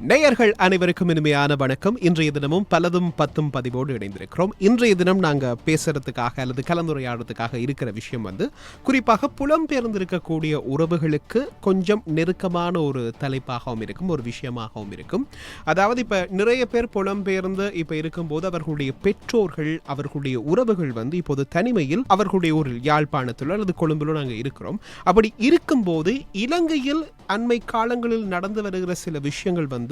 நேயர்கள் அனைவருக்கும் இனிமையான வணக்கம். இன்றைய தினமும் பலதும் பத்தும் பதிவோடு இணைந்திருக்கிறோம். இன்றைய தினம் நாங்கள் பேசுறதுக்காக அல்லது கலந்துரையாடுறதுக்காக இருக்கிற விஷயம் குறிப்பாக புலம்பெயர்ந்திருக்கக்கூடிய உறவுகளுக்கு கொஞ்சம் நெருக்கமான ஒரு தலைப்பாகவும் இருக்கும், ஒரு விஷயமாகவும் இருக்கும். அதாவது இப்போ நிறைய பேர் புலம்பெயர்ந்து இப்போ இருக்கும்போது அவர்களுடைய பெற்றோர்கள், அவர்களுடைய உறவுகள் இப்போது தனிமையில் அவர்களுடைய ஊரில் யாழ்ப்பாணத்தில் அல்லது கொழும்பிலோ நாங்கள் இருக்கிறோம். அப்படி இருக்கும்போது இலங்கையில் அண்மை காலங்களில் நடந்து வருகிற சில விஷயங்கள்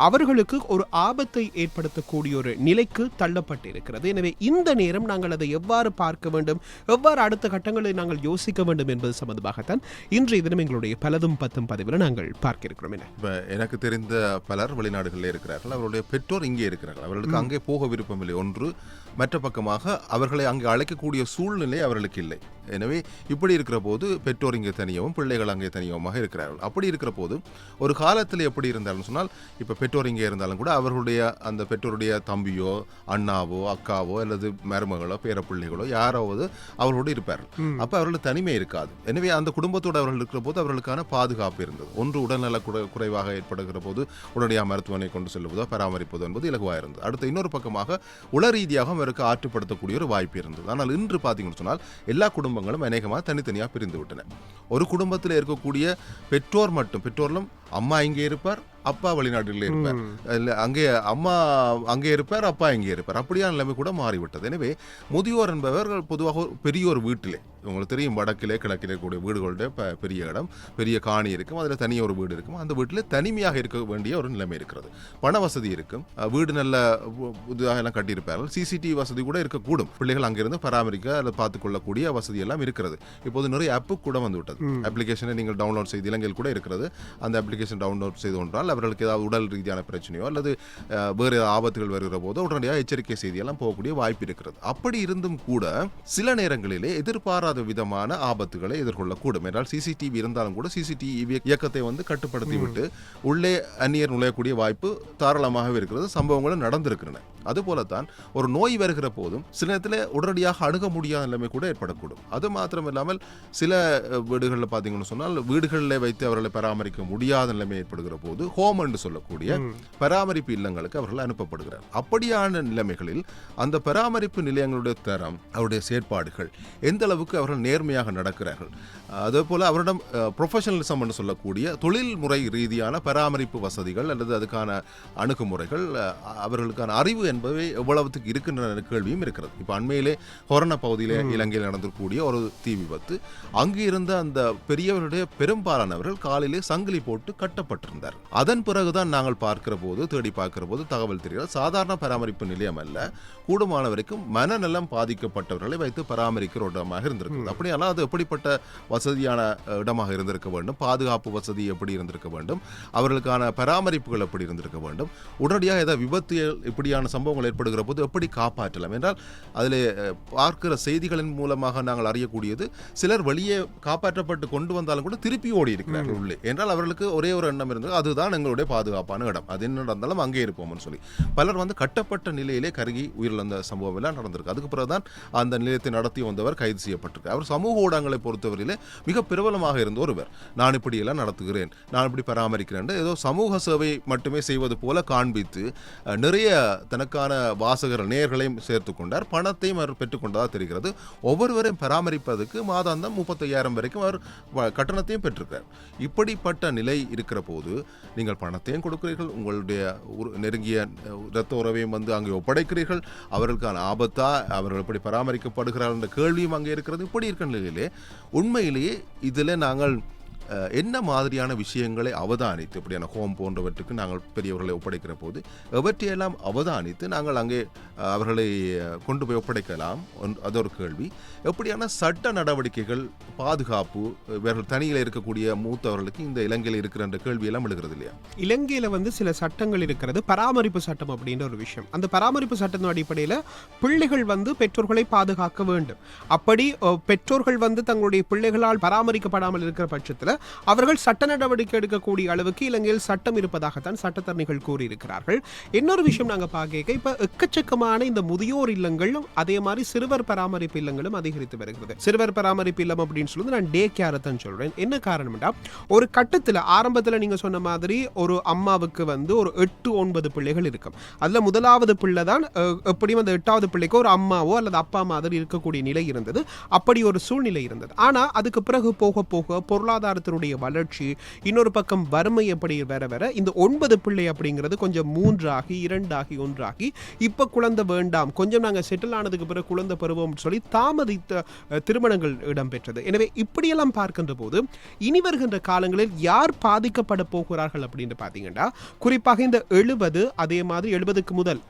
அவர்களுக்கு ஒரு ஆபத்தை ஏற்படுத்தக்கூடிய ஒரு நிலைக்கு தள்ளப்பட்டு இருக்கிறது. எனவே இந்த நேரம் நாங்கள் அதை எவ்வாறு பார்க்க வேண்டும், எவ்வாறு அடுத்த கட்டங்களை நாங்கள் யோசிக்க வேண்டும் என்பது சம்பந்தமாகத்தான் இன்றைய தினம் எங்களுடைய பலதும் பத்தும் பதிவில் நாங்கள் பார்க்க இருக்கிறோம். எனக்கு தெரிந்த பலர் வெளிநாடுகளில் இருக்கிறார்கள், அவருடைய பெற்றோர் இங்கே இருக்கிறார்கள், அவர்களுக்கு அங்கே போக விருப்பமில்லை. ஒன்று, மற்ற பக்கமாக அவர்களை அங்கே அழைக்கக்கூடிய சூழ்நிலை அவர்களுக்கு இல்லை. எனவே இப்படி இருக்கிற போது பெற்றோர் இங்கே தனியாகவும் பிள்ளைகள் அங்கே தனியாகவும் இருக்கிறார்கள். அப்படி இருக்கிற போது ஒரு காலத்தில் எப்படி இருந்தாலும் சொன்னால், இப்போ பெற்றோர் இங்கே இருந்தாலும் கூட அவர்களுடைய அந்த பெற்றோருடைய தம்பியோ அண்ணாவோ அக்காவோ அல்லது மருமகளோ பேரப்பிள்ளைகளோ யாராவது அவர்களோடு இருப்பார்கள். அப்போ அவர்களுக்கு தனிமை இருக்காது. எனவே அந்த குடும்பத்தோடு அவர்கள் இருக்கிற போது அவர்களுக்கான பாதுகாப்பு இருந்தது. ஒன்று, உடல்நல குறைவாக ஏற்படுகிற போது உடனடியாக மருத்துவமனை கொண்டு செல்வதோ பராமரிப்பதோ என்பது இலகுவாக இருந்தது. அடுத்த இன்னொரு பக்கமாக உள ரீதியாக அவருக்கு ஆற்றுப்படுத்தக்கூடிய ஒரு வாய்ப்பு இருந்தது. ஆனால் இன்று பார்த்தீங்கன்னு சொன்னால் எல்லா குடும்பங்களும் அநேகமாக தனித்தனியாக பிரிந்து விட்டன. ஒரு குடும்பத்தில் இருக்கக்கூடிய பெற்றோர் மட்டும், பெற்றோர்களும் அம்மா இங்கே இருப்பார், அப்பா வெளிநாட்டில் இருப்பார், அங்கே அம்மா அங்கே இருப்பார், அப்பா இங்கே இருப்பார். அப்படியான நிலைமை கூட மாறிவிட்டது. எனவே முதியோர் என்பவர்கள் பொதுவாக பெரிய ஒரு வீட்டிலே, உங்களுக்கு தெரியும் வடக்கிலே கிழக்கிலே கூடிய வீடுகளுடைய பெரிய இடம், பெரிய காணி இருக்கும், அதில் தனியாக ஒரு வீடு இருக்கும். அந்த வீட்டில் தனிமையாக இருக்க வேண்டிய ஒரு நிலைமை இருக்கிறது. பண வசதி இருக்கும், வீடு நல்ல புதிதாக எல்லாம் கட்டியிருப்பார்கள், சிசிடிவி வசதி கூட இருக்கக்கூடும், பிள்ளைகள் அங்கிருந்து பராமரிக்க அல்லது பார்த்துக்கொள்ளக்கூடிய வசதி எல்லாம் இருக்கிறது. இப்போது நிறைய ஆப்பு கூட வந்து விட்டது. அப்ளிகேஷனை நீங்கள் டவுன்லோட் செய்து, இலங்கையில் கூட இருக்கிறது, அந்த அப்ளிகேஷன் டவுன்லோட் செய்து கொண்டால் அவர்களுக்கு ஏதாவது உடல் ரீதியான பிரச்சனையோ அல்லது வேறு ஏதாவது ஆபத்துகள் வருகிற போதோ உடனடியாக எச்சரிக்கை செய்தியெல்லாம் போகக்கூடிய வாய்ப்பு இருக்கிறது. அப்படி இருந்தும் கூட சில நேரங்களிலே எதிர்பாராத விதமான ஆபத்துகளை எதிர்கொள்ளக்கூடும். என்றால் சிசிடிவி இருந்தாலும் கூட சிசிடிவி இயக்கத்தை கட்டுப்படுத்தி விட்டு உள்ளே அந்நியர் நுழையக்கூடிய வாய்ப்பு தாராளமாகவே இருக்கிறது. சம்பவங்களும் நடந்திருக்கின்றன. அதுபோலத்தான் ஒரு நோய் வருகிற போதும் சில நேரத்தில் உடனடியாக அணுக முடியாத நிலைமை கூட ஏற்படக்கூடும். அது மாத்திரம் இல்லாமல் சில வீடுகளில் பார்த்தீங்கன்னு சொன்னால் வீடுகளில் வைத்து அவர்களை பராமரிக்க முடியாத நிலைமை ஏற்படுகிற போது ஹோம் என்று சொல்லக்கூடிய பராமரிப்பு இல்லங்களுக்கு அவர்கள் அனுப்பப்படுகிறார். அப்படியான நிலைமைகளில் அந்த பராமரிப்பு நிலையங்களுடைய தரம், அவருடைய செயற்பாடுகள், எந்த அளவுக்கு அவர்கள் நேர்மையாக நடக்கிறார்கள், அதே போல அவரிடம் ப்ரொஃபஷனலிசம் என்று சொல்லக்கூடிய தொழில்முறை ரீதியான பராமரிப்பு வசதிகள் அல்லது அதுக்கான அணுகுமுறைகள், அவர்களுக்கான அறிவு என்பவை எவ்வளவுக்கு இருக்கின்ற கேள்வியும் இருக்கிறது. இப்போ அண்மையிலே கொரோனா பகுதியிலே இலங்கையில் நடந்திருக்கக்கூடிய ஒரு தீ விபத்து, அங்கு இருந்த அந்த பெரியவருடைய பெரும்பாலானவர்கள் காலிலே சங்கிலி போட்டு கட்டப்பட்டிருந்தார். அதன் பிறகுதான் நாங்கள் பார்க்கிற போது, தேடி பார்க்கிற போது தகவல் தெரிகிறது, சாதாரண பராமரிப்பு நிலையம் அல்ல, கூடுமான வரைக்கும் மனநலம் பாதிக்கப்பட்டவர்களை வைத்து பராமரிக்கிற இடமாக இருந்திருக்கு. அப்படியானால் அது எப்படிப்பட்ட வசதியான இடமாக இருந்திருக்க வேண்டும், பாதுகாப்பு வசதி எப்படி இருந்திருக்க வேண்டும், அவர்களுக்கான பராமரிப்புகள் எப்படி இருந்திருக்க வேண்டும், உடனடியாக ஏதாவது விபத்து இப்படியான சம்பவங்கள் ஏற்படுகிற போது எப்படி காப்பாற்றலாம் என்றால் அதில் பார்க்கிற செய்திகளின் மூலமாக நாங்கள் அறியக்கூடியது, சிலர் வெளியே காப்பாற்றப்பட்டு கொண்டு வந்தாலும் கூட திருப்பி ஓடி இருக்கிறார்கள் உள்ளே. என்றால் அவர்களுக்கு ஒரே ஒரு எண்ணம் இருந்தது, அதுதான் எங்களுடைய பாதுகாப்பான இடம், அது என்ன நடந்தாலும் அங்கே இருப்போம்னு சொல்லி பலர் கட்டப்பட்ட நிலையிலே கருகி உயிரிழந்த சம்பவம் எல்லாம் நடந்திருக்கு. அதுக்கு பிறகுதான் அந்த நிலையத்தை நடத்தி வந்தவர் கைது செய்யப்பட்டிருக்கார். அவர் சமூக ஊடகங்களை பொறுத்தவரையிலே மிக பிரபலமாக இருந்த ஒருவர். நான் இப்படி எல்லாம் நடத்துகிறேன், நான் இப்படி பராமரிக்கிறேன், ஏதோ சமூக சேவை மட்டுமே செய்வது போல காண்பித்து நிறைய தனக்கான வாசகர் நேயர்களையும் சேர்த்து கொண்டார், பணத்தையும் அவர் பெற்றுக்கொண்டதாக தெரிகிறது. ஒவ்வொருவரையும் பராமரிப்பதற்கு மாதாந்தம் 35,000 வரைக்கும் அவர் கட்டணத்தையும் பெற்றிருக்கிறார். இப்படிப்பட்ட நிலை இருக்கிற போது நீங்கள் பணத்தையும் கொடுக்கிறீர்கள், உங்களுடைய நெருங்கிய இரத்த உறவையும் அங்கே ஒப்படைக்கிறீர்கள், அவர்களுக்கான ஆபத்தா, அவர்கள் எப்படி பராமரிக்கப்படுகிறார்கள் என்ற கேள்வியும் அங்கே இருக்கிறது. இப்படி இருக்கிற நிலையிலே உண்மையிலேயே இதில் நாங்கள் என்ன மாதிரியான விஷயங்களை அவதானித்து, இப்படியான ஹோம் போன்றவற்றுக்கு நாங்கள் பெரியவர்களை ஒப்படைக்கிற போது எவற்றையெல்லாம் அவதானித்து நாங்கள் அங்கே அவர்களை கொண்டு போய் ஒப்படைக்கலாம், அது ஒரு கேள்வி. எப்படியான சட்ட நடவடிக்கைகள், பாதுகாப்பு, இவர்கள் தனியில் இருக்கக்கூடிய மூத்தவர்களுக்கு இந்த இலங்கையில் இருக்கிற கேள்வியெல்லாம் எழுகிறது இல்லையா? இலங்கையில் சில சட்டங்கள் இருக்கிறது, பராமரிப்பு சட்டம் அப்படின்ற ஒரு விஷயம். அந்த பராமரிப்பு சட்டத்தின் அடிப்படையில் பிள்ளைகள் பெற்றோர்களை பாதுகாக்க வேண்டும். அப்படி பெற்றோர்கள் தங்களுடைய பிள்ளைகளால் பராமரிக்கப்படாமல் இருக்கிற பட்சத்தில் அவர்கள் சட்ட நடவடிக்கை எடுக்கக்கூடிய அளவுக்கு இலங்கையில் சட்டம் இருப்பதாகத்தான் சட்டத்தரணிகள் கூறியிருக்கிறார்கள். இன்னொரு விஷயம் நாங்கள் பார்க்க, இப்ப எக்கச்சக்கமான இந்த முதியோர் இல்லங்களும் அதே மாதிரி சிறுவர் பராமரிப்பு இல்லங்களும் அதிகரித்து வருகிறது. சிறுவர் பராமரிப்பு இல்லம் அப்படின்னு அப்படின்னு சொல்லி நான் டே கேரை தான் சொல்றேன். என்ன காரணம்னா, ஒரு கட்டத்தில் ஆரம்பத்தில் நீங்க சொன்ன மாதிரி ஒரு அம்மாவுக்கு வந்து ஒரு 8-9 பிள்ளைகள் இருக்கும். அதுல முதலாவது பிள்ளை தான் எப்படியும் அந்த 8வது பிள்ளைக்கு ஒரு அம்மாவோ அல்லது அப்பா மாதிரி இருக்கக்கூடிய நிலை இருந்தது. அப்படி ஒரு சூழ்நிலை இருந்தது. ஆனா அதுக்கு பிறகு போக போக பொருளாதாரத்தினுடைய வளர்ச்சி, இன்னொரு பக்கம் வறுமை எப்படி வர வர இந்த 9 பிள்ளை அப்படிங்கிறது கொஞ்சம் 3 ஆகி 2 ஆகி 1 ஆகி இப்ப குழந்தை வேண்டாம், கொஞ்சம் நாங்க செட்டில் ஆனதுக்கு பிறகு குழந்தை பெறுவோம் சொல்லி தாமதித்த திருமணங்கள் இடம்பெற்றது. எனவே இப்படியெல்லாம் பார்க்கின்ற போது இனி வருகின்ற காலங்களில் யார் பாதிக்கப்பட போகிறார்கள் அப்படின்னு பார்த்தீங்கன்னா, குறிப்பாக இந்த 70 அதே மாதிரி 70க்கு முதல்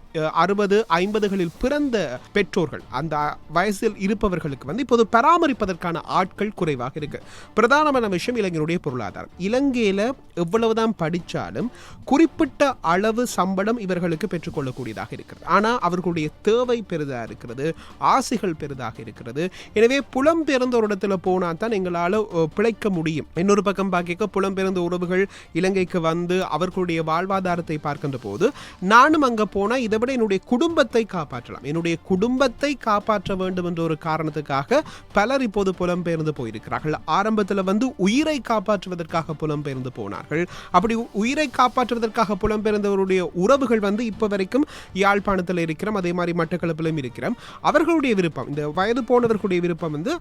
60-50களில் பிறந்த பெற்றோர்கள், அந்த வயசில் இருப்பவர்களுக்கு வந்து இப்போது பராமரிப்பதற்கான ஆட்கள் குறைவாக இருக்கு. பிரதானமான விஷயம் இளைஞருடைய பொருளாதாரம். இலங்கையில எவ்வளவுதான் படித்தாலும் குறிப்பிட்ட அளவு சம்பளம் இவர்களுக்கு பெற்றுக்கொள்ளக்கூடியதாக இருக்கிறது. ஆனால் அவர்களுடைய தேவை பெரிதாக இருக்கிறது, ஆசைகள் பெரிதாக இருக்கிறது. எனவே புலம்பெயர்ந்த ஒரு இடத்துல போனால் தான் எங்களால் பிழைக்க முடியும். இன்னொரு பக்கம் பார்க்க புலம்பெயர்ந்த உறவுகள் இலங்கைக்கு வந்து அவர்களுடைய வாழ்வாதாரத்தை பார்க்கின்ற போது, நானும் அங்கே போனால் இதை விட என்னுடைய குடும்பத்தை காப்பாற்றலாம், என்னுடைய குடும்பத்தை காப்பாற்ற வேண்டும் என்ற ஒரு காரணத்துக்காக பலர் இப்போது புலம்பெயர்ந்து போயிருக்கிறார்கள். ஆரம்பத்தில் வந்து உயிரை காப்பாற்றுவதற்காக புலம்பெயர்ந்து போனார்கள். அப்படி உயிரை காப்பாற்றுவதற்காக புலம்பெயர்ந்தவருடைய உறவுகள் வந்து இப்போ வரைக்கும் யாழ்ப்பாணத்தில் இருக்கிறோம், அதே மாதிரி மட்டக்களப்பிலும் இருக்கிறோம். அவர்களுடைய விருப்பம், இந்த வயது போனவர்களுடைய விருப்பம் வந்து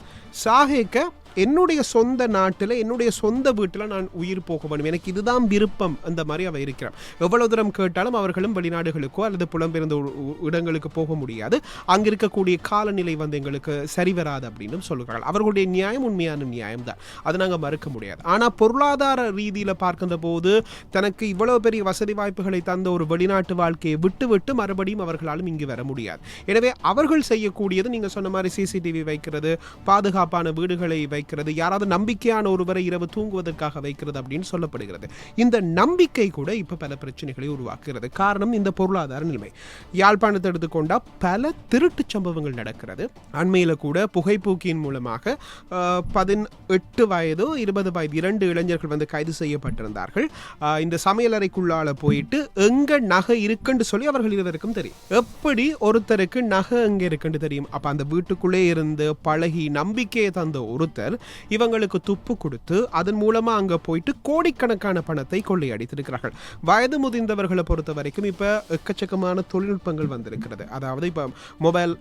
சாகேக்க என்னுடைய சொந்த நாட்டில் என்னுடைய சொந்த வீட்டில் நான் உயிர் போக வேண்டும், எனக்கு இதுதான் விருப்பம், அந்த மாதிரி அவ இருக்கிறான். எவ்வளவு தூரம் கேட்டாலும் அவர்களும் வெளிநாடுகளுக்கோ அல்லது புலம்பெயர்ந்த இடங்களுக்கு போக முடியாது, அங்கே இருக்கக்கூடிய காலநிலை வந்து எங்களுக்கு சரி வராது அப்படின்னு சொல்லுகிறார்கள். அவர்களுடைய நியாயம் உண்மையான நியாயம் தான், அதை நாங்கள் மறுக்க முடியாது. ஆனால் பொருளாதார ரீதியில் பார்க்கின்ற போது தனக்கு இவ்வளவு பெரிய வசதி வாய்ப்புகளை தந்த ஒரு வெளிநாட்டு வாழ்க்கையை விட்டு மறுபடியும் அவர்களாலும் இங்கு வர முடியாது. எனவே அவர்கள் செய்யக்கூடியது நீங்கள் சொன்ன மாதிரி சிசிடிவி வைக்கிறது, பாதுகாப்பான வீடுகளை வைக்கிறது, யாராவது நம்பிக்கையான ஒருவரை இரவு தூங்குவதற்காக வைக்கிறது அப்படின்னு சொல்லப்படுகிறது. இந்த நம்பிக்கை கூட இப்ப பல பிரச்சனைகளை உருவாக்குகிறது. காரணம் இந்த பொருளாதார நிலைமை. யாழ்ப்பாணத்தை எடுத்துக்கொண்டா பல திருட்டு சம்பவங்கள் நடக்கிறது. அண்மையில் கூட புகைப்பூக்கியின் மூலமாக 18 வயது 20 வயது 2 இளைஞர்கள் வந்து கைது செய்யப்பட்டிருந்தார்கள். இந்த சமையலறைக்குள்ளால போயிட்டு எங்க நகை இருக்குன்னு சொல்லி அவர்கள் இருவருக்கும் தெரியும். எப்படி ஒருத்தருக்கு நகை எங்க இருக்குன்னு தெரியும்? அப்ப அந்த வீட்டுக்குள்ளே இருந்து பழகி நம்பிக்கையை தந்த ஒருத்தர் இவங்களுக்கு துப்பு கொடுத்து அதன் மூலமா அங்க போயிட்டு கோடிக்கணக்கான பணத்தை கொள்ளையடித்திருக்கிறார்கள். வயது முதிர்ந்தவர்களை பொறுத்த வரைக்கும் இப்ப எக்கச்சக்கமான தொழில்நுட்பங்கள் வந்திருக்கிறது. அதாவது இப்ப மொபைல்,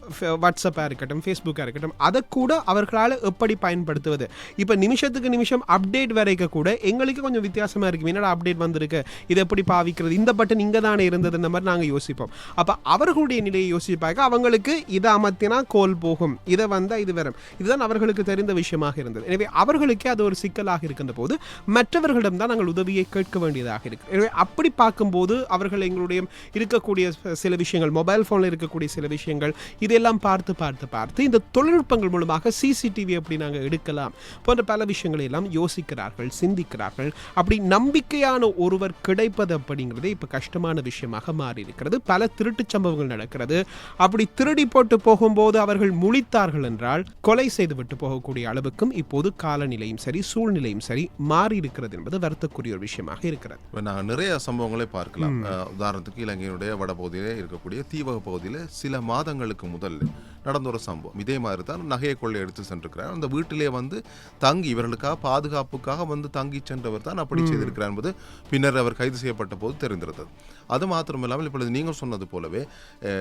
வாட்ஸ்அப்பா இருக்கட்டும், ஃபேஸ்புக்கா இருக்கட்டும், அதை கூட அவர்களால் எப்படி பயன்படுத்துவது. இப்ப நிமிஷத்துக்கு நிமிஷம் அப்டேட் வரைக்கும் கூட எங்களுக்கு கொஞ்சம் வித்தியாசமா இருக்கு. என்னடா அப்டேட் வந்திருக்கு, இதை எப்படி பாவிக்கிறது, இந்த பட்டன் இங்க தானே இருந்தது, இந்த மாதிரி நாங்க யோசிப்போம். அப்ப அவர்களுடைய நிலையை யோசிப்பாங்க. அவங்களுக்கு இதை அமர்த்தினா கோல் போகும், இதை வந்தா இது வரும், இதுதான் அவர்களுக்கு தெரிந்த விஷயமாக இருந்தது. எனவே அவர்களுக்கே அது ஒரு சிக்கலாக இருக்கின்ற போது மற்றவர்களிடம் தான் நாங்கள் உதவியை கேட்க வேண்டியதாக இருக்கு. எனவே அப்படி பார்க்கும்போது அவர்கள் எங்களுடைய இருக்கக்கூடிய சில விஷயங்கள், மொபைல் போன்ல இருக்கக்கூடிய சில விஷயங்கள், இதெல்லாம் பார்த்து இந்த தொழில்நுட்பங்கள் மூலமாக சிசிடிவி எப்படி நாங்கள் எடுக்கலாம் போன்ற பல விஷயங்களை எல்லாம் யோசிக்கிறார்கள், சிந்திக்கிறார்கள். அப்படி நம்பிக்கையான ஒருவர் கிடைப்பது அப்படிங்கிறது இப்ப கஷ்டமான விஷயமாக மாறி இருக்கிறது. பல திருட்டு சம்பவங்கள் நடக்கிறது. அப்படி திருடி போட்டு போகும்போது அவர்கள் முழித்தார்கள் என்றால் கொலை செய்துவிட்டு போகக்கூடிய அளவுக்கும் இப்போது காலநிலையும் சரி, சூழ்நிலையும் சரி மாறி இருக்கிறது என்பது வருத்தக்கூடிய ஒரு விஷயமாக இருக்கிறது. நான் நிறைய சம்பவங்களை பார்க்கலாம். உதாரணத்துக்கு இலங்கையினுடைய வடபகுதியிலே இருக்கக்கூடிய தீவக பகுதியில் சில மாதங்களுக்கு முதல் நடந்த ஒரு சம்பவம். இதே மாதிரி தான் நகையை கொள்ளை எடுத்து சென்றிருக்கிறார். அந்த வீட்டிலே வந்து தங்கி இவர்களுக்காக பாதுகாப்புக்காக வந்து தங்கி சென்றவர் தான் அப்படி செய்திருக்கிறார் என்பது பின்னர் அவர் கைது செய்யப்பட்ட போது தெரிந்திருந்தது. அது மாத்திரமில்லாமல் இப்பொழுது நீங்கள் சொன்னது போலவே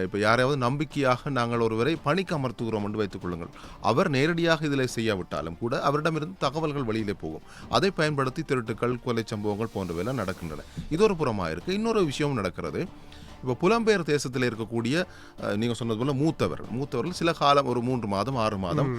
இப்போ யாரையாவது நம்பிக்கையாக நாங்கள் ஒருவரை பணிக்கு அமர்த்துகிறோம் என்று வைத்துக் கொள்ளுங்கள். அவர் நேரடியாக இதில் செய்யாவிட்டாலும் கூட அவரிடமிருந்து தகவல்கள் வெளியிலே போகும். அதை பயன்படுத்தி திருட்டுக்கள், கொலை சம்பவங்கள் போன்றவையெல்லாம் நடக்கின்றன. இது ஒரு புறமாக இருக்கு. இன்னொரு விஷயமும் நடக்கிறது. இப்போ புலம்பெயர் தேசத்தில் இருக்கக்கூடிய நீங்கள் சொன்னது போல மூத்தவர்கள் சில காலம் ஒரு 3 மாதம் 6 மாதம்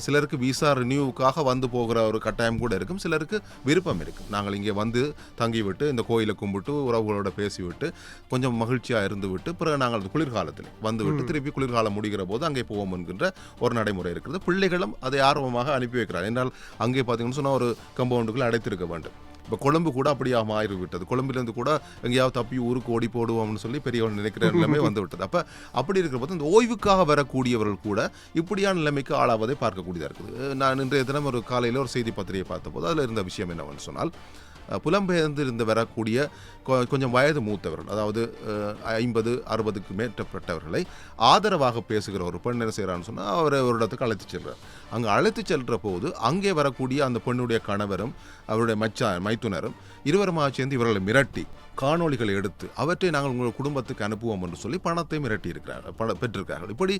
சிலருக்கு விசா ரினியூவுக்காக வந்து போகிற ஒரு கட்டாயம் கூட இருக்கும். சிலருக்கு விருப்பம் இருக்கும், நாங்கள் இங்கே வந்து தங்கிவிட்டு இந்த கோயிலை கும்பிட்டு உறவுகளோட பேசிவிட்டு கொஞ்சம் மகிழ்ச்சியாக இருந்து விட்டு பிறகு நாங்கள் குளிர்காலத்தில் வந்துவிட்டு திருப்பி குளிர்காலம் முடிகிற போது அங்கே போவோம் என்கின்ற ஒரு நடைமுறை இருக்கிறது. பிள்ளைகளும் அதை ஆர்வமாக அனுப்பி வைக்கிறார். என்றால் அங்கே பார்த்தீங்கன்னு சொன்னால் ஒரு கம்பவுண்டுக்குள்ள அடைத்திருக்க வேண்டும். இப்போ கொழும்பு கூட அப்படியாக மாறிவிட்டது. கொழும்பிலிருந்து கூட எங்கேயாவது தப்பி ஊருக்கு ஓடி போடுவோம்னு சொல்லி பெரியவர்கள் நினைக்கிற நிலைமை வந்து விட்டது. அப்படி இருக்கிற போது இந்த ஓய்வுக்காக வரக்கூடியவர்கள் கூட இப்படியான நிலைமைக்கு ஆளாவதை பார்க்கக்கூடியதாக இருக்குது. நான் இன்றைய தினம் ஒரு காலையில் ஒரு செய்தி பத்திரிகை பார்த்தபோது அதில் இருந்த விஷயம் என்னவென்று சொன்னால், புலம்பெயர்ந்து வரக்கூடிய கொஞ்சம் வயது மூத்தவர்கள், அதாவது 50-60க்கு மேற்பட்டவர்களை ஆதரவாக பேசுகிற ஒரு பெண் என்ன செய்கிறான்னு சொன்னால் அவரை ஒரு இடத்துக்கு அழைத்து செல்கிறார். அங்கே அழைத்து செல்கிற போது அங்கே வரக்கூடிய அந்த பெண்ணுடைய கணவரும் அவருடைய மைத்துனரும் இருவருமாக சேர்ந்து இவர்களை மிரட்டி காணொளிகளை எடுத்து அவற்றை நாங்கள் உங்கள் குடும்பத்துக்கு அனுப்புவோம் என்று சொல்லி பணத்தை மிரட்டி பெற்றிருக்கிறார்கள். இப்படி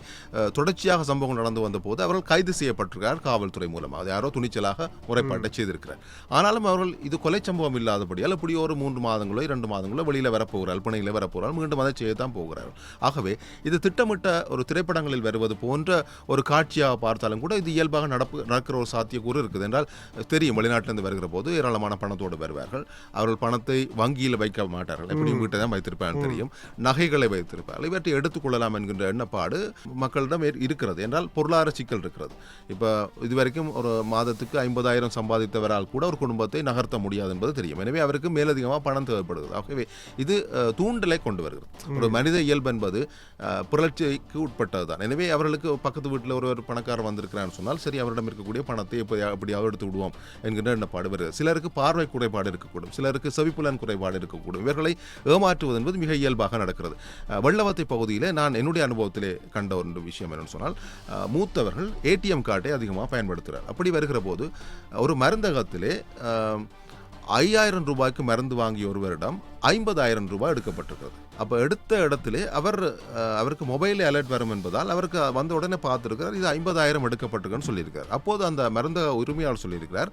தொடர்ச்சியாக சம்பவம் நடந்து வந்த போது அவர்கள் கைது செய்யப்பட்டிருக்கிறார் காவல்துறை மூலமாக. அது யாரோ துணிச்சலாக முறைப்பாட்டை செய்திருக்கிறார். ஆனாலும் அவர்கள் இது கொலை சம்பவம் இல்லாதபடியால் இப்படி ஒரு 3 மாதங்களோ 2 மாதங்களோ வெளியில் வரப்போகிறார்கள், பிணையில் வரப்போகிறார்கள், மீண்டும் அதை செய்யத்தான் போகிறார்கள். ஆகவே இது திட்டமிட்ட ஒரு திரைப்படங்களில் வருவது போன்ற ஒரு காட்சியாக பார்த்தாலும் கூட இது இயல்பாக நடக்கிற ஒரு சாத்தியக்கூறு இருக்குது. என்றால் தெரியும், வெளிநாட்டிலிருந்து வருகிற போது ஏராளமான பணத்தோடு வருவார்கள். அவர்கள் பணத்தை வங்கியில் வைக்க மாட்டார்கள், எப்படியும் வீட்டை தான் வைத்திருப்பார்கள் தெரியும், நகைகளை வைத்திருப்பார்கள். இவற்றை எடுத்துக்கொள்ளலாம் என்கின்ற எண்ணப்பாடு மக்களிடம் இருக்கிறது. என்றால் பொருளாதார சிக்கல் இருக்கிறது. இப்போ இதுவரைக்கும் ஒரு மாதத்துக்கு 50,000 சம்பாதித்தவரால் கூட ஒரு குடும்பத்தை நகர்த்த முடியாது என்பது தெரியும். எனவே அவருக்கு மேலதிகமாக பணம் தேவைப்படுகிறது. ஆகவே இது தூண்டலை கொண்டு வருகிறது. ஒரு மனித இயல்பு என்பது புரட்சிக்கு உட்பட்டதுதான். எனவே அவர்களுக்கு பக்கத்து வீட்டில் ஒரு பணக்காரர் வந்திருக்கிறான்னு சொன்னால் சரி, அவரிடம் இருக்கக்கூடிய பணத்தை எப்படியாவது எடுத்து விடுவோம் என்கின்ற எண்ணப்பாடு வருகிறது. சிலருக்கு பார்வை குறைபாடு இருக்கக்கூடும், சிலருக்கு செவிப்புலன் குறைபாடு இருக்கக்கூடும். இவர்களை ஏமாற்றுவது என்பது மிக இயல்பாக நடக்கிறது. வெள்ளவத்தை பகுதியில் நான் என்னுடைய அனுபவத்திலே கண்ட ஒரு விஷயம் என்னன்னு சொன்னால், மூத்தவர்கள் ஏடிஎம் கார்டை அதிகமாக பயன்படுத்துகிறார். அப்படி வருகிற போது ஒரு மருந்தகத்திலே 5,000 ரூபாய்க்கு மருந்து வாங்கிய ஒருவரிடம் 50,000 ரூபாய் எடுக்கப்பட்டிருக்கிறது. அப்போ எடுத்த இடத்திலே அவருக்கு மொபைலில் அலர்ட் வரும் என்பதால் அவருக்கு வந்த உடனே பார்த்துருக்கிறார், இது 50,000 எடுக்கப்பட்டிருக்குன்னு சொல்லியிருக்கார். அப்போது அந்த மருந்த உரிமையாளர் சொல்லியிருக்கிறார்,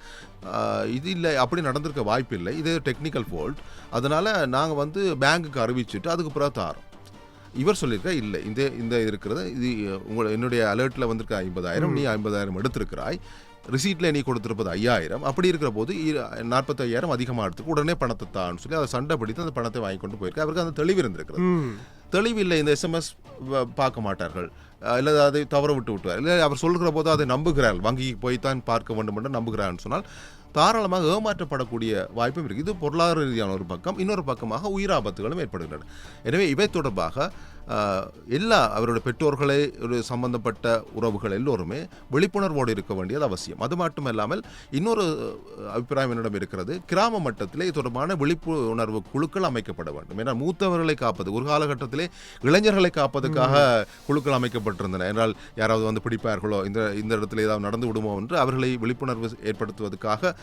இது இல்லை, அப்படி நடந்திருக்க வாய்ப்பு இல்லை, இது டெக்னிக்கல் ஃபால்ட், அதனால் நாங்கள் பேங்குக்கு அறிவிச்சுட்டு அதுக்கு பிறகு தாரோம். இவர் சொல்லியிருக்கார், இல்லை, இந்த இருக்கிறது, இது என்னுடைய அலர்ட்டில் வந்திருக்க 50,000, நீ 50,000 எடுத்திருக்கிறாய், ரிசீட்டில் நீ கொடுத்துருப்பது 5,000. அப்படி இருக்கிற போது 45,000 அதிகமாக எடுத்துக்கு உடனே பணத்தை தான்னு சொல்லி அதை சண்டை பிடித்து அந்த பணத்தை வாங்கி கொண்டு போயிருக்கு. அவருக்கு அந்த தெளிவு இருந்திருக்கிறது. தெளிவில்லை, இந்த SMS பார்க்க மாட்டார்கள், இல்லை அதை தவற விட்டுவார், இல்லை அவர் சொல்கிற போது அதை நம்புகிறார், வங்கிக்கு போய்த்தான் பார்க்க வேண்டும் என்று நம்புகிறான்னு சொன்னால் தாராளமாக ஏமாற்றப்படக்கூடிய வாய்ப்பும் இருக்குது. இது பொருளாதார ரீதியான ஒரு பக்கம். இன்னொரு பக்கமாக உயிராபத்துகளும் ஏற்படுகின்றன. எனவே இவை தொடர்பாக எல்லா அவருடைய பெற்றோர்களை ஒரு சம்பந்தப்பட்ட உறவுகள் எல்லோருமே விழிப்புணர்வோடு இருக்க வேண்டியது அவசியம். அது மட்டுமல்லாமல் இன்னொரு அபிப்பிராயம் என்னிடம் இருக்கிறது, கிராம மட்டத்திலே தொடர்பான விழிப்புணர்வு குழுக்கள் அமைக்கப்பட வேண்டும். ஏன்னா மூத்தவர்களை காப்பது, ஒரு காலகட்டத்திலே இளைஞர்களை காப்பதற்காக குழுக்கள் அமைக்கப்பட்டிருந்தன. என்றால் யாராவது பிடிப்பார்களோ, இந்த இடத்துல ஏதாவது நடந்து விடுமோ என்று அவர்களை விழிப்புணர்வு ஏற்படுத்துவதற்காக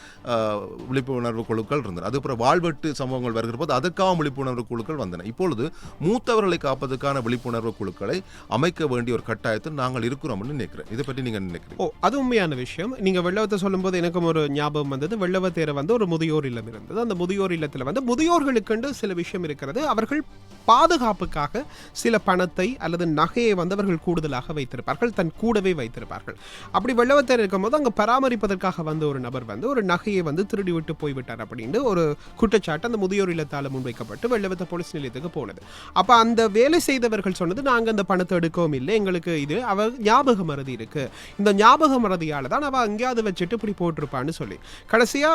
விழிப்புணர்வு குழுக்கள் இருந்தன. அதுக்கப்புறம் வாழ்வெட்டு சம்பவங்கள் வருகிற போது அதற்காக விழிப்புணர்வு குழுக்கள் வந்தன. இப்பொழுது மூத்தவர்களை காப்பதற்கான விழிப்புணர்வு குழுக்களை அமைக்க வேண்டிய ஒரு கட்டாயத்தில் நாங்கள் இருக்கிறோம் நினைக்கிறேன். இதை பற்றி நீங்க நினைக்கிறீங்க? அது உண்மையான விஷயம். நீங்க வெள்ளவத்தை சொல்லும் போது எனக்கும் ஒரு ஞாபகம் வந்தது. வெள்ளவத்தேர ஒரு முதியோர் இல்லம் இருந்தது. அந்த முதியோர் இல்லத்தில் முதியோர்களுக்கு சில விஷயம் இருக்கிறது. அவர்கள் பாதுகாப்புக்காக சில பணத்தை அல்லது நகையை அவர்கள் கூடுதலாக வைத்திருப்பார்கள், தன் கூடவே வைத்திருப்பார்கள். அப்படி வெள்ளவத்தேர் இருக்கும்போது அங்க பராமரிப்பதற்காக வந்த ஒரு நபர் ஒரு நகையை திருடி விட்டு போய்விட்டார் அப்படின்னு ஒரு குற்றச்சாட்டு அந்த முதியோர் இல்லத்தால் முன்வைக்கப்பட்டு வெள்ளவத்த போலீஸ் நிலையத்துக்கு போனது. அப்ப அந்த வேலை செய்தவர்கள் சொன்னது, நாங்க அந்த பணத்தை எடுக்கவும் இல்லை, எங்களுக்கு இது அவ ஞாபக மறதி இருக்கு, இந்த ஞாபக மறதியால தான் அவ அங்கேயாவது வச்சுட்டு இப்படி போட்டிருப்பான்னு சொல்லி கடைசியா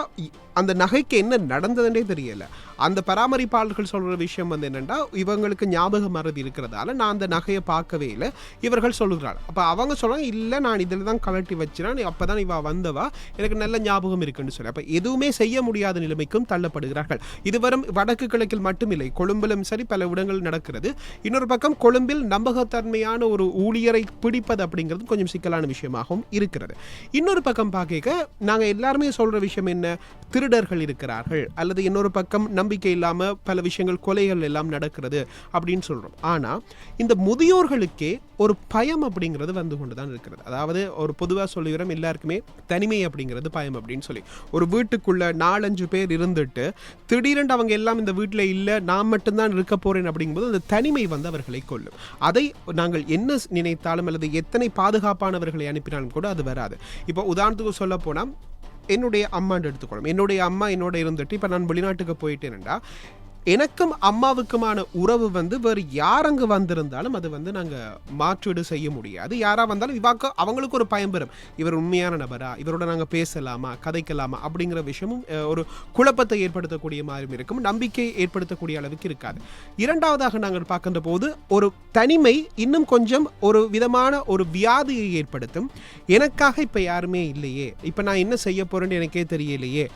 அந்த நகைக்கு என்ன நடந்ததுன்னே தெரியல. அந்த பராமரிப்பாளர்கள் சொல்ற விஷயம் என்னன்னா, இவங்களுக்கு ஞாபக மறதி இருக்கிறதால நான் அந்த நகையை பார்க்கவே இல்லை இவர்கள் சொல்லுகிறாள். அப்ப அவங்க சொல்றாங்க, இல்ல நான் இதில் தான் கலட்டி வச்சினான், அப்பதான் இவ வந்தவா, எனக்கு நல்ல ஞாபகம் இருக்குன்னு சொல்லி. அப்ப எதுவுமே செய்ய முடியாத நிலைமைக்கும் தள்ளப்படுகிறார்கள். இது வரும் வடக்கு கிழக்கில் மட்டுமில்லை, கொழும்பிலும் சரி பல இடங்கள் நடக்கிறது. இன்னொரு பக்கம் கொழும்பில் நம்பகத்தன்மையான ஒரு ஊழியரை பிடிப்பது அப்படிங்கிறது கொஞ்சம் சிக்கலான விஷயமாகவும் இருக்கிறது. இன்னொரு பக்கம் பார்க்க நாங்க எல்லாருமே சொல்ற விஷயம் என்ன, திருடர்கள் இருக்கிறார்கள், அல்லது இன்னொரு பக்கம் நம்பிக்கை இல்லாம பல விஷயங்கள், கொலைகள் எல்லாம் நடக்கிறது அப்படின்னு சொல்றோம். ஆனா இந்த முதியோர்களுக்கே ஒரு பயம் அப்படிங்கிறது வந்து கொண்டுதான் இருக்கிறது. அதாவது ஒரு பொதுவா சொல்லுகிறோம் எல்லாருக்குமே, தனிமை அப்படிங்கிறது பயம் அப்படின்னு சொல்லி. ஒரு வீட்டுக்குள்ள 4-5 பேர் இருந்துட்டு திடீரென்று அவங்க எல்லாம் இந்த வீட்டில் இல்லை, நான் மட்டும்தான் இருக்க போறேன் அப்படிங்கும்போது அந்த தனிமை அவர்களை கொள்ளும். அதை நாங்கள் என்ன நினைத்தாலும் அல்லது எத்தனை பாதுகாப்பானவர்களை அனுப்பினாலும் கூட அது வராது. இப்போ உதாரணத்துக்கு சொல்ல போனா, என்னுடைய அம்மான்னு எடுத்துக்கணும். என்னுடைய அம்மா என்னோட இருந்துட்டு இப்போ நான் வெளிநாட்டுக்கு போயிட்டேன்டா, எனக்கும் அம்மாவுக்குமான உறவு வந்து வேறு யார் அங்கு வந்திருந்தாலும் அது வந்து நாங்கள் மாற்றீடு செய்ய முடியாது. யாராக வந்தாலும் அவங்களுக்கு ஒரு பயம் பெறும், இவர் உண்மையான நபரா, இவரோட நாங்கள் பேசலாமா கதைக்கலாமா அப்படிங்கிற விஷயமும் ஒரு குழப்பத்தை ஏற்படுத்தக்கூடிய மாதிரி இருக்கும், நம்பிக்கை ஏற்படுத்தக்கூடிய அளவுக்கு இருக்காது. இரண்டாவதாக நாங்கள் பார்க்கின்ற போது ஒரு தனிமை இன்னும் கொஞ்சம் ஒரு விதமான ஒரு வியாதியை ஏற்படுத்தும். எனக்காக இப்போ யாருமே இல்லையே, இப்போ நான் என்ன செய்ய போறேன்னு எனக்கே தெரியலையே,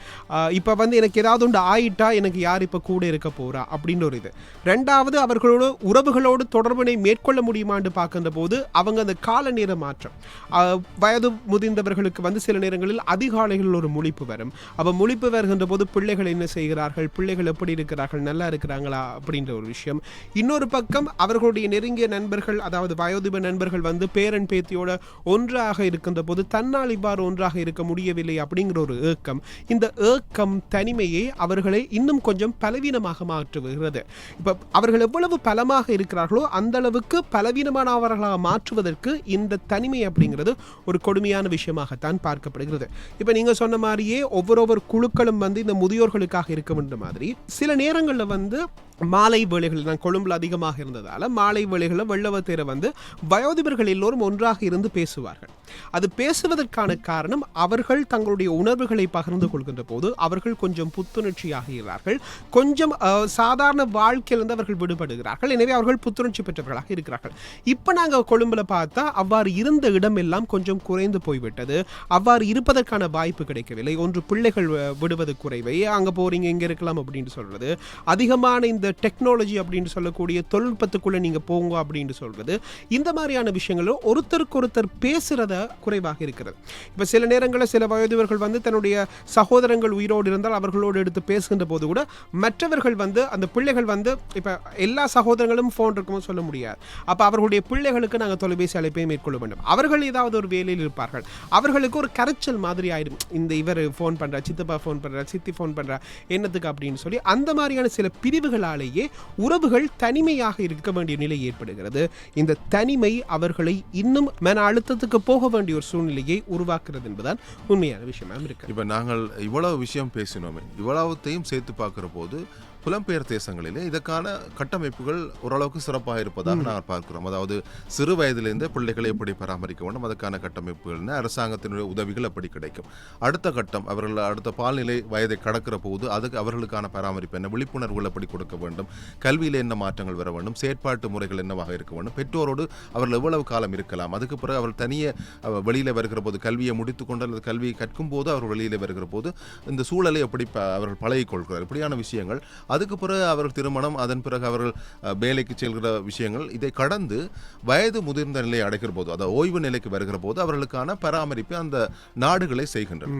இப்போ வந்து எனக்கு ஏதாவது ஒன்று ஆயிட்டா எனக்கு யார் இப்போ கூட இருக்க போறா அப்படின்ற ஒரு இது. ரெண்டாவது, அவர்களோட உறவுகளோடு தொடர்பினை மேற்கொள்ள முடியுமான்னு பார்க்கின்ற போது அவங்க அந்த கால நேர மாற்றம், வயது முதிர்ந்தவர்களுக்கு வந்து சில நேரங்களில் அதிகாலைகளில் ஒரு முழிப்பு வரும். அப்போ முழிப்பு வருகின்ற போது பிள்ளைகள் என்ன செய்கிறார்கள், பிள்ளைகள் எப்படி இருக்கிறார்கள், நல்லா இருக்கிறாங்களா அப்படின்ற ஒரு விஷயம். இன்னொரு பக்கம் அவர்களுடைய நெருங்கிய நண்பர்கள், அதாவது வயோதிப நண்பர்கள் வந்து பேரன் பேத்தியோட ஒன்றாக இருக்கின்ற போது தன்னால் இவ்வாறு ஒன்றாக இருக்க முடியவில்லை அப்படிங்கிற ஒரு ஏக்கம். இந்த ஏக்கம் தனிமையை அவர்களை இன்னும் கொஞ்சம் பலவீனமாக மாற்றுகிறது. இப்போ அவர்கள் எவ்வளவு பலமாக இருக்கிறார்களோ அந்த அளவுக்கு பலவீனமானவர்களாக மாற்றுவதற்கு இந்த தனிமை அப்படிங்கிறது ஒரு கொடுமையான விஷயமாகத்தான் பார்க்கப்படுகிறது. இப்போ நீங்க சொன்ன மாதிரியே ஒவ்வொரு குழுக்களும் வந்து இந்த முதியோர்களுக்காக இருக்க வேண்டும் மாதிரி சில நேரங்களில் வந்து மாலை வேளைகளில், நான் கொழும்புல அதிகமாக இருந்ததால மாலை வேளைகளில் வெள்ளவத்தேரை வந்து வயோதிபர்கள் எல்லோரும் ஒன்றாக இருந்து பேசுவார்கள். அது பேசுவதற்கான காரணம் அவர்கள் தங்களுடைய உணர்வுகளை பகிர்ந்து கொள்கின்ற போது அவர்கள் கொஞ்சம் புத்துணர்ச்சி ஆகிறார்கள், கொஞ்சம் சாதாரண வாழ்க்கையிலிருந்து அவர்கள் விடுபடுகிறார்கள். எனவே அவர்கள் புத்துணர்ச்சி பெற்றவர்களாக இருக்கிறார்கள். இப்போ நாங்கள் கொழும்புல பார்த்தா அவ்வாறு இருந்த இடம் எல்லாம் கொஞ்சம் குறைந்து போய்விட்டது. அவ்வாறு இருப்பதற்கான வாய்ப்பு கிடைக்கவில்லை. ஒன்று பிள்ளைகள் விடுவது குறைவை, அங்கே போறீங்க இங்கே இருக்கலாம் அப்படின்னு சொல்றது, அதிகமான இந்த டெக்னாலஜி அப்படின்னு சொல்லக்கூடிய தொழில்நுட்பத்துக்குள்ள நீங்க போங்க அப்படின்னு சொல்றது, இந்த மாதிரியான விஷயங்களும் ஒருத்தருக்கு ஒருத்தர் பேசுறத குறைவாக இருக்கிறது. இப்ப சில நேரங்களில் சில வயோதிபர்கள் வந்து தன்னுடைய சகோதரங்கள் உயிரோடு இருந்தால் அவர்களோடு எடுத்து பேசுகின்ற போது கூட மற்றவர்கள் வந்து அந்த பிள்ளைகள் வந்து இப்ப எல்லா சகோதரங்களும் போன் இருக்குமோ சொல்ல முடியாது. அப்ப அவர்களுடைய பிள்ளைகளுக்கு நாங்கள் தொலைபேசி அழைப்பை மேற்கொள்ள வேண்டும். அவர்கள் ஏதாவது ஒரு வேலையில் இருப்பார்கள், அவர்களுக்கு ஒரு கரைச்சல் மாதிரி ஆயிடும். இந்த இவர் போன் பண்றா, சித்தப்பா போன் பண்றா, சித்தி போன் பண்றா, என்னத்துக்கு அப்படின்னு சொல்லி அந்த மாதிரியான சில பிரிவுகளால் உறவுகள் தனிமையாக இருக்க வேண்டிய நிலை ஏற்படுகிறது. இந்த தனிமை அவர்களை இன்னும் மன அழுத்தத்துக்கு போக வேண்டிய ஒரு சூழ்நிலையை உருவாக்குறது என்பதுதான் உண்மையான விஷயமா இருக்கு. இப்ப நாங்கள் இவ்வளவு விஷயம் பேசினோமே, இவ்வளவுத்தையும் சேர்த்து பார்க்கிற போது புலம்பெயர் தேசங்களிலே இதற்கான கட்டமைப்புகள் ஓரளவுக்கு சிறப்பாக இருப்பதாக நாங்கள் பார்க்கிறோம். அதாவது சிறு வயதிலிருந்து பிள்ளைகளை எப்படி பராமரிக்க வேண்டும், அதற்கான கட்டமைப்புகள், அரசாங்கத்தினுடைய உதவிகள் எப்படி கிடைக்கும். அடுத்த கட்டம், அவர்கள் அடுத்த பால்நிலை வயதை கடக்கிற போது அதுக்கு அவர்களுக்கான பராமரிப்பு என்ன, விழிப்புணர்வுகள் எப்படி கொடுக்க வேண்டும், கல்வியில் என்ன மாற்றங்கள் வர வேண்டும், செயற்பாட்டு முறைகள் என்னவாக இருக்க வேண்டும், பெற்றோரோடு அவர்கள் எவ்வளவு காலம் இருக்கலாம், அதுக்கு பிறகு அவர்கள் தனியே வெளியில் வருகிற போது கல்வியை முடித்துக்கொண்டு அல்லது கல்வியை கற்கும் போது அவர்கள் வெளியில் வருகிற போது இந்த சூழலை எப்படி அவர்கள் பழகிக் கொள்கிறார், இப்படியான விஷயங்கள். அதுக்கு பிறகு அவர்கள் திருமணம், அதன் பிறகு அவர்கள் வேலைக்கு செல்கிற விஷயங்கள், இதை கடந்து வயது முதிர்ந்த நிலையை அடைகிற போது, அதாவது ஓய்வு நிலைக்கு வருகிற போது அவர்களுக்கான பராமரிப்பு அந்த நாடுகளை செய்கின்றன.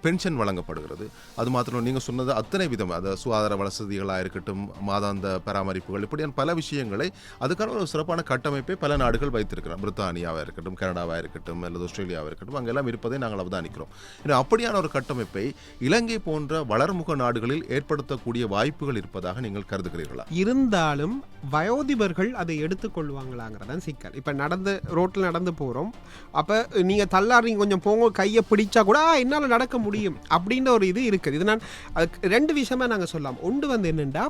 பென்ஷன் வழங்கப்படுகிறது. அது மாத்திரம் நீங்க சொன்னது அத்தனை விதம், அதாவது சுகாதார வசதிகளாக இருக்கட்டும், மாதாந்த பராமரிப்புகள், இப்படியான பல விஷயங்களை அதுக்கான ஒரு சிறப்பான கட்டமைப்பை பல நாடுகள் வைத்திருக்கிறோம். பிரித்தானியாவாக இருக்கட்டும், கனடாவாக இருக்கட்டும், அல்லது ஆஸ்திரேலியாவாக இருக்கட்டும், அங்கெல்லாம் இருப்பதை நாங்கள் அவதானிக்கிறோம். அப்படியான ஒரு கட்டமைப்பை இலங்கை போன்ற வளர்முக நாடுகளில் ஏற்படுத்தக்கூடிய வாய்ப்புகள் இருப்பதாக நீங்கள் கருதுகிறீர்களா? இருந்தாலும் வயோதிபர்கள் அதை எடுத்துக்கொள்வாங்களாங்கிறதான் சிக்கல். இப்ப ரோட்டில் நடந்து போறோம், அப்ப நீங்க தள்ளாடுறீங்க, கொஞ்சம் போங்க, கையை பிடிச்சா கூட என்னால நடக்க முடியும் அப்படின்ற ஒரு இது இருக்குது. இது நான் ரெண்டு விஷயமா நாங்க சொல்லலாம். ஒன்று வந்து என்னன்னா,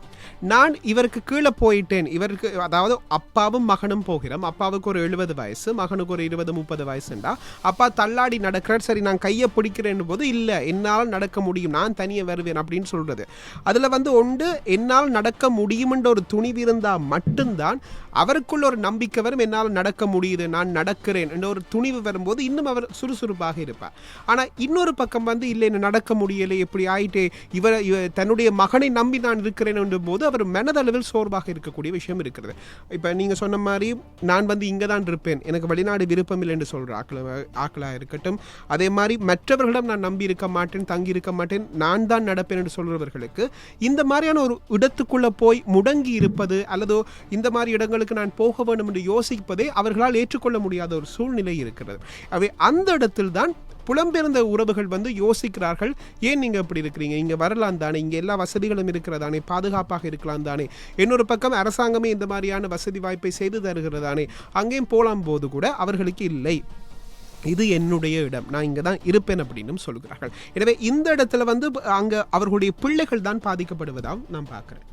நான் இவருக்கு கீழே போயிட்டேன், இவருக்கு அதாவது அப்பாவும் மகனும் போகிறோம், அப்பாவுக்கு ஒரு 70 வயசு, மகனுக்கு ஒரு 20-30 வயசுண்டா, அப்பா தள்ளாடி நடக்கிறார், சரி நான் கையை பிடிக்கிறேன் போது இல்ல என்னால் நடக்க முடியும், நான் தனியே வருவேன் அப்படின்னு சொல்றது. அதுல வந்து ஒன்று, என்னால் நடக்க முடியும் என்ற ஒரு துணிவு இருந்தா மட்டும்தான் அவருக்குள்ள ஒரு நம்பிக்கை வரும், என்னால் நடக்க முடியுது, நான் நடக்கிறேன் என்ற ஒரு துணிவு வரும்போது இன்னும் அவர் சுறுசுறுப்பாக இருப்பார். ஆனா இன்னொரு பக்கம் வந்து இல்லை, என்ன நடக்க முடியலை, எப்படி ஆயிட்டே, இவர் தன்னுடைய மகனை நம்பி நான் இருக்கிறேன் என்ற போது அவர் மனதளவில் சோர்வாக இருக்கக்கூடிய விஷயம் இருக்கிறது. இப்ப நீங்க சொன்ன மாதிரி நான் வந்து இங்க தான் இருப்பேன், எனக்கு வெளிநாடு விருப்பம் இல்லை என்று சொல்ற ஆக்களா இருக்கட்டும், அதே மாதிரி மற்றவர்களிடம் நான் நம்பி இருக்க மாட்டேன், தங்கி இருக்க மாட்டேன், நான் தான் நடப்பேன் என்று சொல்றவர்களுக்கு இந்த மாதிரியான ஒரு இடத்துக்குள்ள போய் முடங்கி இருப்பது அல்லது இந்த மாதிரி இடங்களுக்கு நான் போக வேண்டும் என்று யோசிப்பதே அவர்களால் ஏற்றுக்கொள்ள முடியாத ஒரு சூழ்நிலை இருக்கிறது. அவை அந்த இடத்தில் தான் புலம்பெயர்ந்த உறவுகள் வந்து யோசிக்கிறார்கள், ஏன் நீங்க இப்படி இருக்கிறீங்க, இங்க வரலாம் தானே, இங்க எல்லா வசதிகளும் இருக்கிறதானே, பாதுகாப்பாக இருக்கலாம் தானே, இன்னொரு பக்கம் அரசாங்கமே இந்த மாதிரியான வசதி வாய்ப்பை செய்து தருகிறதானே, அங்கேயும் போலாம் போது கூட அவர்களுக்கு இல்லை, இது என்னுடைய இடம், நான் இங்கே தான் இருப்பேன் அப்படின்னு சொல்கிறார்கள். எனவே இந்த இடத்துல வந்து அங்கே அவர்களுடைய பிள்ளைகள் தான் பாதிக்கப்படுவதாக நான் பார்க்குறேன்.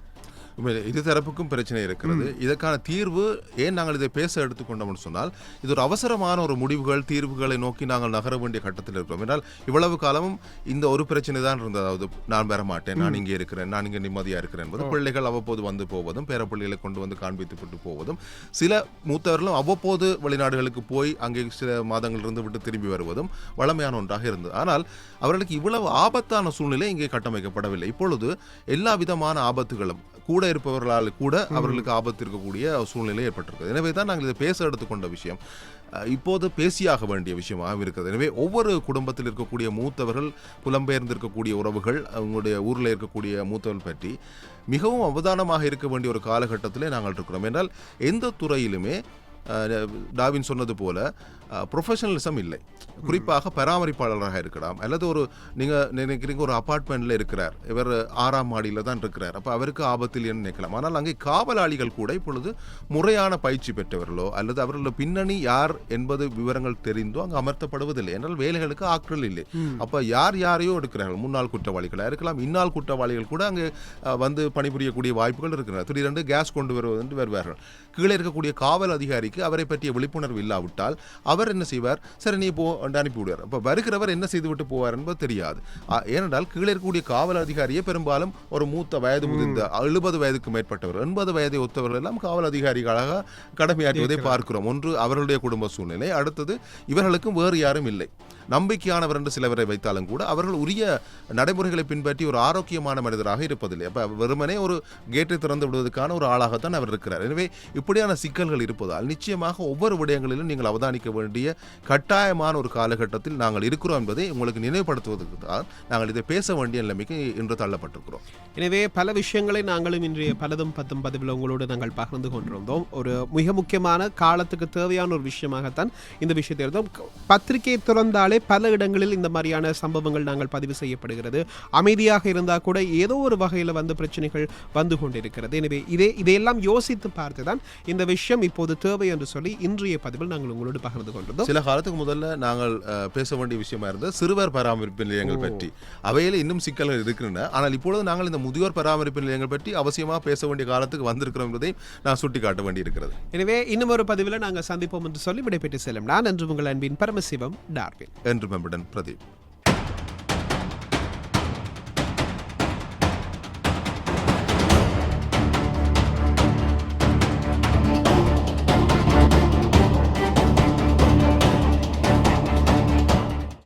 இருதரப்புக்கும் பிரச்சனை இருக்கிறது. இதற்கான தீர்வு ஏன் நாங்கள் இதை பேச எடுத்துக்கொண்டோம்னு சொன்னால், இது ஒரு அவசரமான ஒரு முடிவுகள் தீர்வுகளை நோக்கி நாங்கள் நகர வேண்டிய கட்டத்தில் இருக்கிறோம். என்றால் இவ்வளவு காலமும் இந்த ஒரு பிரச்சனை தான் இருந்தது. அதாவது நான் வர மாட்டேன், நான் இங்கே இருக்கிறேன், நான் இங்கே நிம்மதியாக இருக்கிறேன் என்பது. பிள்ளைகள் அவ்வப்போது வந்து போவதும், பேர பிள்ளைகளை கொண்டு வந்து காண்பித்துவிட்டு போவதும், சில மூத்தவர்களும் அவ்வப்போது வெளிநாடுகளுக்கு போய் அங்கே சில மாதங்கள் இருந்து விட்டு திரும்பி வருவதும் வளமையான ஒன்றாக இருந்தது. ஆனால் அவர்களுக்கு இவ்வளவு ஆபத்தான சூழ்நிலை இங்கே கட்டமைக்கப்படவில்லை. இப்பொழுது எல்லா விதமான ஆபத்துகளும் கூட இருப்பவர்களால் கூட அவர்களுக்கு ஆபத்து இருக்கக்கூடிய சூழ்நிலை ஏற்பட்டிருக்கிறது. எனவே தான் நாங்கள் இதை பேச எடுத்துக்கொண்ட விஷயம் இப்போது பேசியாக வேண்டிய விஷயமாக இருக்கிறது. எனவே ஒவ்வொரு குடும்பத்தில் இருக்கக்கூடிய மூத்தவர்கள், புலம்பெயர்ந்து இருக்கக்கூடிய உறவுகள், அவங்களுடைய ஊரில் இருக்கக்கூடிய மூத்தவர்கள் பற்றி மிகவும் அவதானமாக இருக்க வேண்டிய ஒரு காலகட்டத்திலே நாங்கள் இருக்கிறோம். என்றால் எந்த துறையிலுமே டாவின் சொன்னது போல ப்ரொஃபஷனலிசம் இல்லை. குறிப்பாக பராமரிப்பாளராக இருக்கலாம், அல்லது ஒரு நீங்கள் நினைக்கிறீங்க ஒரு அப்பார்ட்மெண்ட்டில் இருக்கிறார், இவர் 6ஆம் மாடியில் தான் இருக்கிறார், அப்போ அவருக்கு ஆபத்தில் என்று நினைக்கலாம். ஆனால் அங்கே காவலாளிகள் கூட இப்பொழுது முறையான பயிற்சி பெற்றவர்களோ அல்லது அவர்களோட பின்னணி யார் என்பது விவரங்கள் தெரிந்தோ அங்கே அமர்த்தப்படுவதில்லை. என்றால் வேலைகளுக்கு ஆட்கள் இல்லை. அப்போ யார் யாரையோ எடுக்கிறார்கள். முன்னாள் குற்றவாளிகளாக இருக்கலாம், இந்நாள் குற்றவாளிகள் கூட அங்கே வந்து பணிபுரியக்கூடிய வாய்ப்புகள் இருக்கிறார். திடீரென்று கேஸ் கொண்டு வருவதென்று வருவார்கள். கீழே இருக்கக்கூடிய காவல் அதிகாரிக்கு அவரை பற்றிய விழிப்புணர்வு இல்லாவிட்டால் அவர் என்ன செய்வார்? சரி நீ போ அனுப்பி விடுவார். அப்போ வருகிறவர் என்ன செய்துவிட்டு போவார் என்பது தெரியாது. ஏனென்றால் கீழே இருக்கக்கூடிய காவல் அதிகாரியே பெரும்பாலும் ஒரு மூத்த வயது முதிர்ந்த 70 வயதுக்கு மேற்பட்டவர், 80 வயதை ஒத்தவர்கள் எல்லாம் காவல் அதிகாரிகளாக கடமையாற்றுவதை பார்க்கிறோம். ஒன்று அவர்களுடைய குடும்ப சூழ்நிலை, அடுத்தது இவர்களுக்கும் வேறு யாரும் இல்லை. நம்பிக்கையானவர் என்று சிலவரை வைத்தாலும் கூட அவர்கள் உரிய நடைமுறைகளை பின்பற்றி ஒரு ஆரோக்கியமான மனிதராக இருப்பதில்லை. அப்போ வெறுமனே ஒரு கேட்டை திறந்து விடுவதற்கான ஒரு ஆளாகத்தான் அவர் இருக்கிறார். எனவே இப்படியான சிக்கல்கள் இருப்பதால் நிச்சயமாக ஒவ்வொரு விடயங்களிலும் நீங்கள் அவதானிக்க வேண்டிய கட்டாயமான ஒரு காலகட்டத்தில் நாங்கள் இருக்கிறோம் என்பதை உங்களுக்கு நினைவுபடுத்துவதற்கு தான் நாங்கள் இதை பேச வேண்டிய நிலைமைக்கு இன்று தள்ளப்பட்டிருக்கிறோம். எனவே பல விஷயங்களை நாங்களும் இன்றைய பலதும் பத்தும் பதிவில் உங்களோடு நாங்கள் பகிர்ந்து கொண்டிருந்தோம். ஒரு மிக முக்கியமான காலத்துக்கு தேவையான ஒரு விஷயமாகத்தான் இந்த விஷயத்தை இருந்தோம். பத்திரிகை திறந்தாலே பல இடங்களில் இந்த மாதிரியான சம்பவங்கள் நாங்கள் பதிவு செய்யப்படுகிறது. அமைதியாக இருந்தால் கூட ஏதோ ஒரு வகையில் வந்து பிரச்சனைகள் வந்து கொண்டிருக்கிறது. எனவே இதையெல்லாம் யோசித்து பார்த்துதான் இந்த விஷயம் இப்போது தேவை என்று சொல்லி இன்றைய பதிவில் நாங்கள் உங்களோடு பகிர்ந்து கொண்டிருந்தோம். சில காலத்துக்கு முதல்ல நாங்கள் பேச வேண்டிய விஷயமா இருந்தது சிறுவர் பராமரிப்பு நிலையங்கள் பற்றி. அவையில் இன்னும் சிக்கல்கள் இருக்கின்றன. ஆனால் இப்பொழுது நாங்கள் இந்த முதியோர் பராமரிப்பு நிலையங்கள் பற்றி அவசியமாக பேச வேண்டிய காலத்துக்கு வந்திருக்கிறோம் என்பதை நான் சுட்டிக்காட்ட வேண்டியிருக்கிறது. எனவே இன்னும் ஒரு பதிவில் நாங்கள் சந்திப்போம் என்று சொல்லி விடைபெற்று செல்லும் நான் என்று உங்கள் அன்பின் பரமசிவம் டார்வின் என்று மெம்புடன் பிரதீப்.